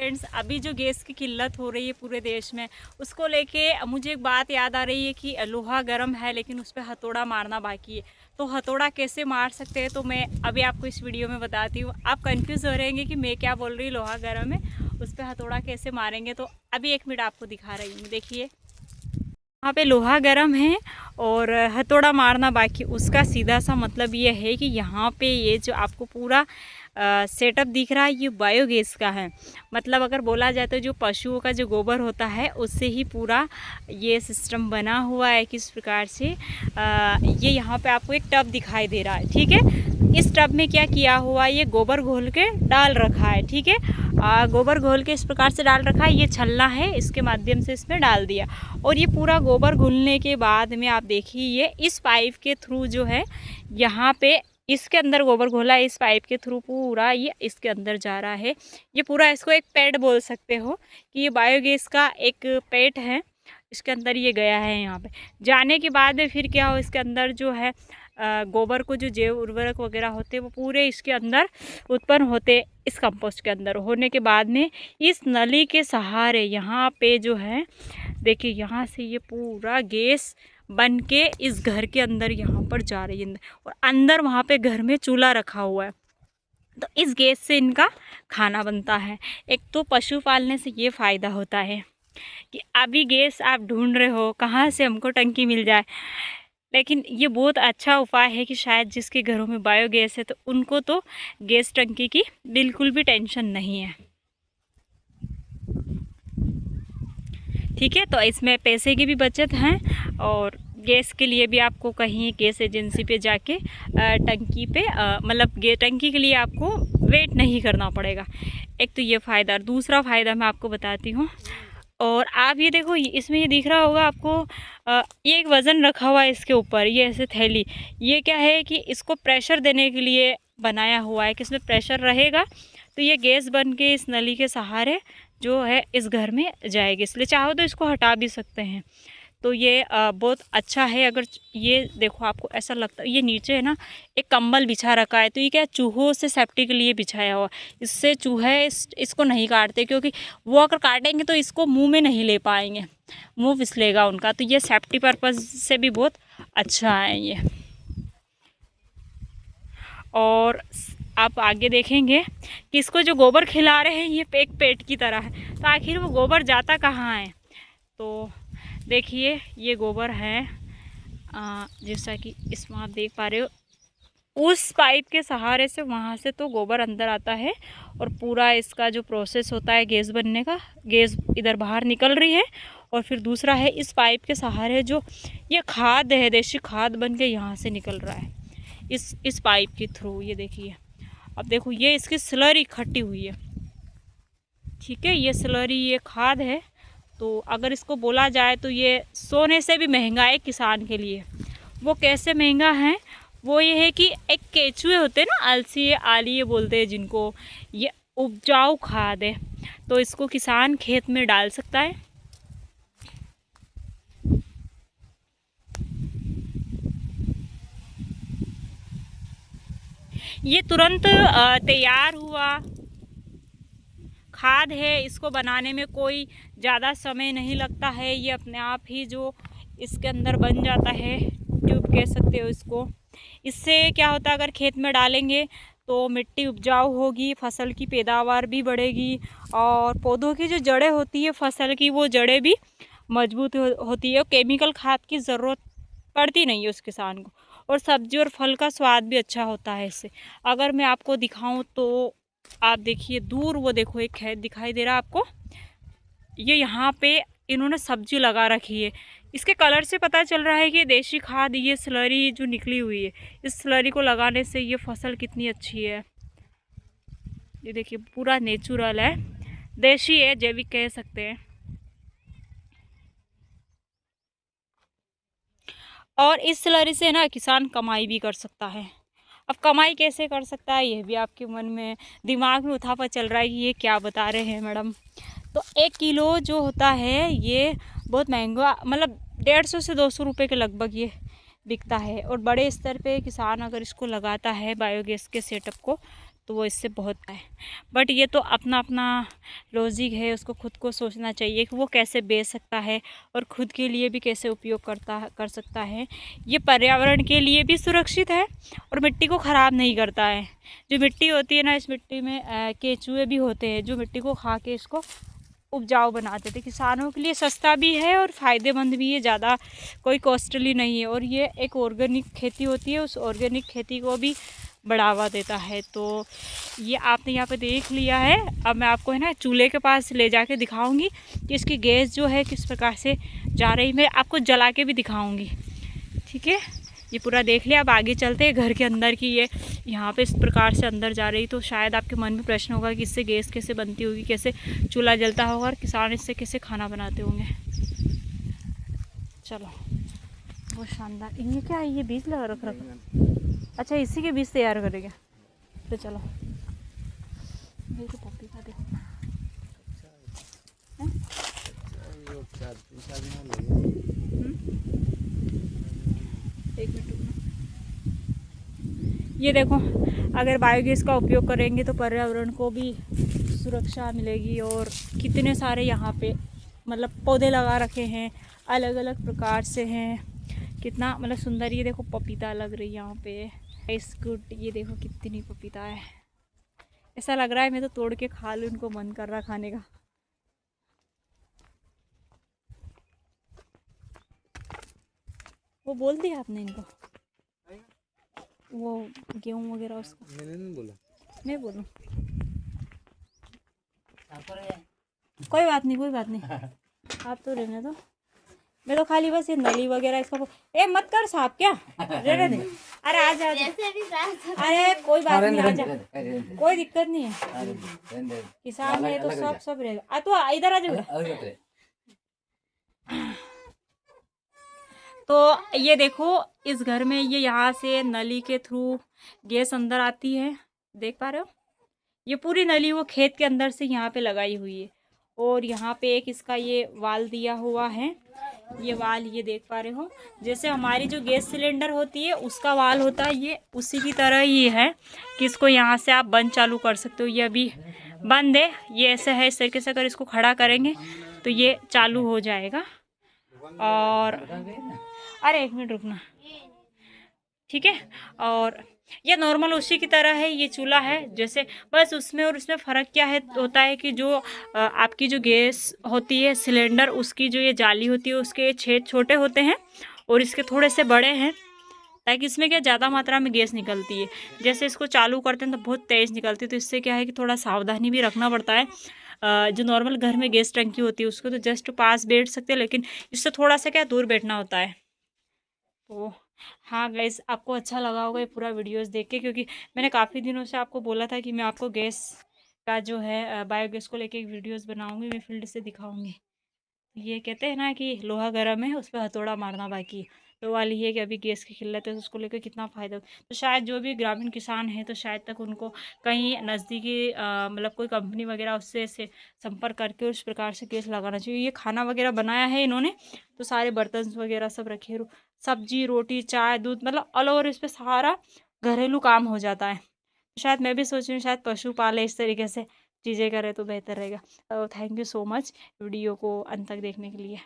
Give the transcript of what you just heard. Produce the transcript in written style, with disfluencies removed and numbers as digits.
Friends, अभी जो gas की किल्लत हो रही है पूरे देश में, उसको लेके मुझे एक बात याद आ रही है कि लोहा गर्म है लेकिन उस पर हथौड़ा मारना बाकी है। तो हथौड़ा कैसे मार सकते हैं तो मैं अभी आपको इस वीडियो में बताती हूँ। आप कंफ्यूज हो रहेंगे कि मैं क्या बोल रही, लोहा गर्म है उस पर हथौड़ा कैसे मारेंगे। तो अभी 1 मिनट आपको दिखा रही हूँ, देखिए वहाँ पे लोहा गर्म है और हथौड़ा मारना बाकी। उसका सीधा सा मतलब ये है कि यहाँ पे ये जो आपको पूरा सेटअप दिख रहा है ये बायोगैस का है। मतलब अगर बोला जाए तो जो पशुओं का जो गोबर होता है उससे ही पूरा ये सिस्टम बना हुआ है। किस प्रकार से ये यहाँ पे आपको एक टब दिखाई दे रहा है, ठीक है। इस टब में क्या किया हुआ है, ये गोबर घोल के डाल रखा है, ठीक है। गोबर घोल के इस प्रकार से डाल रखा है, ये छलना है, इसके माध्यम से इसमें डाल दिया। और ये पूरा गोबर घुलने के बाद में आप देखिए ये इस पाइप के थ्रू जो है यहाँ पे इसके अंदर गोबर घोला, इस पाइप के थ्रू पूरा ये इसके अंदर जा रहा है। ये पूरा इसको एक पेट बोल सकते हो कि ये बायोगैस का एक पेट है। इसके अंदर ये गया है, यहाँ पे जाने के बाद में फिर क्या हो, इसके अंदर जो है गोबर को जो जैव उर्वरक वगैरह होते हैं वो पूरे इसके अंदर उत्पन्न होते। इस कंपोस्ट के अंदर होने के बाद में इस नली के सहारे यहाँ पे जो है देखिए यहाँ से ये पूरा गैस बन के इस घर के अंदर यहाँ पर जा रही है। और अंदर वहाँ पे घर में चूल्हा रखा हुआ है, तो इस गैस से इनका खाना बनता है। एक तो पशु पालने से ये फ़ायदा होता है कि अभी गैस आप ढूंढ रहे हो कहाँ से हमको टंकी मिल जाए, लेकिन ये बहुत अच्छा उपाय है कि शायद जिसके घरों में बायोगैस है तो उनको तो गैस टंकी की बिल्कुल भी टेंशन नहीं है, ठीक है। तो इसमें पैसे की भी बचत है और गैस के लिए भी आपको कहीं गैस एजेंसी पे जाके टंकी पे मतलब टंकी के लिए आपको वेट नहीं करना पड़ेगा। एक तो ये फ़ायदा। दूसरा फ़ायदा मैं आपको बताती हूँ। और आप ये देखो इसमें ये दिख रहा होगा आपको, ये एक वज़न रखा हुआ है इसके ऊपर, ये ऐसे थैली। ये क्या है कि इसको प्रेशर देने के लिए बनाया हुआ है कि इसमें प्रेशर रहेगा तो ये गैस बन के इस नली के सहारे जो है इस घर में जाएगी। इसलिए चाहो तो इसको हटा भी सकते हैं। तो ये बहुत अच्छा है। अगर ये देखो आपको ऐसा लगता है ये नीचे है ना एक कंबल बिछा रखा है, तो ये क्या चूहों से सेफ्टी के लिए बिछाया हुआ। इससे चूहे इसको नहीं काटते, क्योंकि वो अगर काटेंगे तो इसको मुंह में नहीं ले पाएंगे, मुंह फिसलेगा उनका। तो ये सेफ्टी पर्पज़ से भी बहुत अच्छा है ये। और आप आगे देखेंगे कि इसको जो गोबर खिला रहे हैं ये एक पेट की तरह है, तो आखिर वो गोबर जाता कहाँ है। तो देखिए ये गोबर है, जैसा कि इसमें आप देख पा रहे हो उस पाइप के सहारे से वहाँ से तो गोबर अंदर आता है और पूरा इसका जो प्रोसेस होता है गैस बनने का, गैस इधर बाहर निकल रही है। और फिर दूसरा है इस पाइप के सहारे जो ये खाद है, देशी खाद बन के यहाँ से निकल रहा है इस पाइप के थ्रू। ये देखिए, अब देखो ये इसकी स्लरी इकट्ठी हुई है, ठीक है। ये स्लरी ये खाद है। तो अगर इसको बोला जाए तो ये सोने से भी महंगा है किसान के लिए। वो कैसे महंगा है, वो ये है कि एक केचुए होते हैं ना, अलसी आलिए बोलते हैं जिनको, ये उपजाऊ खाद है। तो इसको किसान खेत में डाल सकता है। ये तुरंत तैयार हुआ खाद है। इसको बनाने में कोई ज़्यादा समय नहीं लगता है, ये अपने आप ही जो इसके अंदर बन जाता है, ट्यूब कह सकते हो इसको। इससे क्या होता है, अगर खेत में डालेंगे तो मिट्टी उपजाऊ होगी, फसल की पैदावार भी बढ़ेगी और पौधों की जो जड़ें होती है फसल की, वो जड़ें भी मजबूत होती है। केमिकल खाद की ज़रूरत पड़ती नहीं है उस किसान को। और सब्जी और फल का स्वाद भी अच्छा होता है इससे। अगर मैं आपको दिखाऊं तो आप देखिए दूर, वो देखो एक खेत दिखाई दे रहा है आपको, ये यहाँ पे इन्होंने सब्जी लगा रखी है। इसके कलर से पता चल रहा है कि देशी खाद, ये स्लरी जो निकली हुई है, इस स्लरी को लगाने से ये फसल कितनी अच्छी है। ये देखिए पूरा नेचुरल है, देशी है, जैविक कह सकते हैं। और इस स्लरी से ना किसान कमाई भी कर सकता है। अब कमाई कैसे कर सकता है, ये भी आपके मन में दिमाग में उठापा चल रहा है कि ये क्या बता रहे हैं मैडम। तो 1 किलो जो होता है ये बहुत महंगा, मतलब 150 से 200 रुपये के लगभग ये बिकता है। और बड़े स्तर पे किसान अगर इसको लगाता है बायोगैस के सेटअप को, तो वो इससे बहुत है। बट ये तो अपना अपना लॉजिक है, उसको खुद को सोचना चाहिए कि वो कैसे बेच सकता है और खुद के लिए भी कैसे उपयोग कर सकता है। ये पर्यावरण के लिए भी सुरक्षित है और मिट्टी को ख़राब नहीं करता है। जो मिट्टी होती है ना, इस मिट्टी में केंचुए भी होते हैं जो मिट्टी को खा के इसको उपजाऊ बनाते थे। किसानों के लिए सस्ता भी है और फ़ायदेमंद भी है, ज़्यादा कोई कॉस्टली नहीं है। और ये एक ऑर्गेनिक खेती होती है, उस ऑर्गेनिक खेती को भी बढ़ावा देता है। तो ये आपने यहाँ पे देख लिया है। अब मैं आपको है ना चूल्हे के पास ले जाके दिखाऊंगी कि इसकी गैस जो है किस प्रकार से जा रही। मैं आपको जला के भी दिखाऊंगी, ठीक है। ये पूरा देख लिया। अब आगे चलते हैं घर के अंदर की। ये यहाँ पे इस प्रकार से अंदर जा रही। तो शायद आपके मन में प्रश्न होगा कि इससे गैस कैसे बनती होगी, कैसे चूल्हा जलता होगा और किसान इससे कैसे खाना बनाते होंगे। चलो, बहुत शानदार। ये क्या है, ये बीज लगा रखा। अच्छा, इसी के बीज तैयार करेंगे। तो चलो, देखो पपीता देखो। एक मिनट, ये देखो, अगर बायोगैस का उपयोग करेंगे तो पर्यावरण को भी सुरक्षा मिलेगी। और कितने सारे यहाँ पे मतलब पौधे लगा रखे हैं, अलग अलग प्रकार से हैं। कितना मतलब सुंदर। ये देखो पपीता लग रही है यहाँ पे, इस गुड। ये देखो कितनी पपीता है। ऐसा लग रहा है मैं तो तोड़ के खा लूँ, उनको मन कर रहा खाने का। वो बोल दिया आपने इनको, वो गेहूँ वगैरह उसको? मैंने नहीं बोला। मैं बोलूँ? कोई बात नहीं, कोई बात नहीं, आप तो रहने दो। मैं तो खाली बस ये नली वगैरह इसका ए मत कर साहब, क्या रहने दे। अरे आ जा, अरे कोई बात नहीं, आ जा, कोई दिक्कत नहीं है। किसान है तो सब रहेगा। तो इधर आ जाओ। तो ये देखो, इस घर में ये यहाँ से नली के थ्रू गैस अंदर आती है, देख पा रहे हो। ये पूरी नली वो खेत के अंदर से यहाँ पे लगाई हुई है। और यहाँ पे एक इसका ये वाल दिया हुआ है। ये वाल ये देख पा रहे हो, जैसे हमारी जो गैस सिलेंडर होती है उसका वाल होता है, ये उसी की तरह ही है कि इसको यहाँ से आप बंद चालू कर सकते हो। ये अभी बंद है, ये ऐसे है। इस तरीके से अगर इसको खड़ा करेंगे तो ये चालू हो जाएगा। और अरे एक मिनट रुकना, ठीक है। और ये नॉर्मल उसी की तरह है, ये चूल्हा है जैसे, बस उसमें और उसमें फ़र्क क्या है होता है कि जो आपकी जो गैस होती है सिलेंडर, उसकी जो ये जाली होती है उसके छेद छोटे होते हैं और इसके थोड़े से बड़े हैं, ताकि इसमें क्या ज़्यादा मात्रा में गैस निकलती है। जैसे इसको चालू करते हैं तो बहुत तेज़ निकलती है, तो इससे क्या है कि थोड़ा सावधानी भी रखना पड़ता है। जो नॉर्मल घर में गैस टंकी होती है उसको तो जस्ट पास बैठ सकते हैं, लेकिन इससे थोड़ा सा क्या दूर बैठना होता है। तो हाँ गाइस, आपको अच्छा लगा होगा ये पूरा वीडियोस देख के, क्योंकि मैंने काफ़ी दिनों से आपको बोला था कि मैं आपको गैस का जो है बायोगैस को लेके एक वीडियोस बनाऊंगी, मैं फील्ड से दिखाऊंगी। ये कहते हैं ना कि लोहा गर्म है, उस पर हथौड़ा मारना बाकी है। तो वाली है कि अभी गैस की किल्लत है, तो उसको लेकर कितना फ़ायदा। तो शायद जो भी ग्रामीण किसान हैं तो शायद तक उनको कहीं नज़दीकी मतलब कोई कंपनी वगैरह उससे से संपर्क करके उस प्रकार से गैस लगाना चाहिए। ये खाना वगैरह बनाया है इन्होंने, तो सारे बर्तन वगैरह सब रखे, सब्जी रोटी चाय दूध, मतलब ऑल ओवर इस पर सारा घरेलू काम हो जाता है। शायद मैं भी सोच रही हूँ शायद पशु पाले, इस तरीके से चीज़ें करें तो बेहतर रहेगा। Thank you so much video को अंत तक देखने के लिए।